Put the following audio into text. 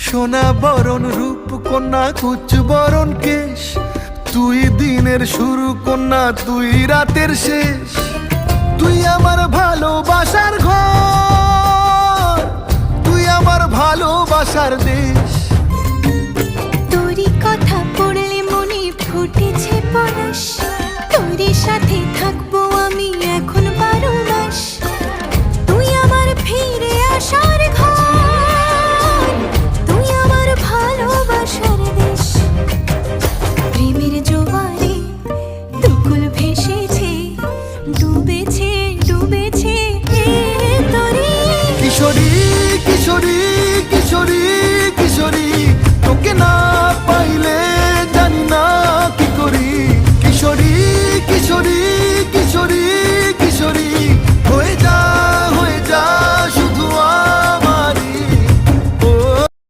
সোনা বরণ রূপ কন্যা কুচ বরণ কেশ, তুই দিনের শুরু কন্যা তুই রাতের শেষ। তুই আমার ভালোবাসার ঘর, তুই আমার ভালোবাসার দেশ।